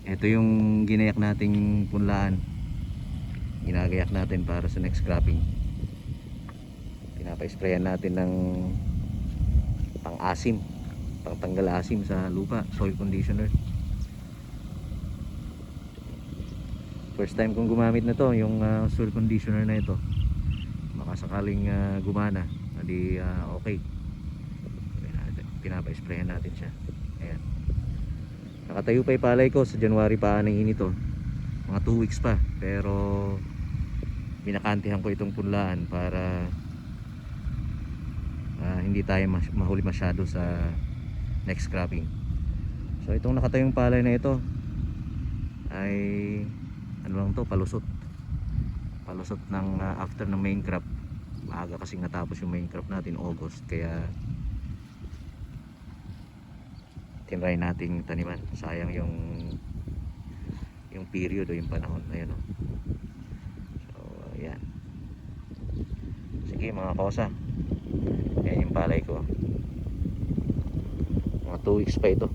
Ito yung ginayak nating punlaan. Ginagayak natin para sa next cropping. Pinapa-sprayan natin ng pang-asim, pang-tanggal asim sa lupa, soil conditioner. First time kong gumamit na to, yung soil conditioner na ito. Baka sakaling gumana, hindi okay. Pinapa-sprayan natin siya. Ayan. Nakatayo pa yung palay ko sa January pa anahin ito. Mga 2 weeks pa, pero binakantihan ko itong punlaan para hindi tayo mahuli masyado sa next cropping. So itong nakatayong palay na ito ay ano lang to, palusot ng after ng main crop. Maaga kasing natapos yung main crop natin, August, kaya tinry nating taniman. Sayang yung period o yung panahon. Ayan o. So ayan, sige mga kosa, yan yung palay ko. Mga 2 weeks pa ito.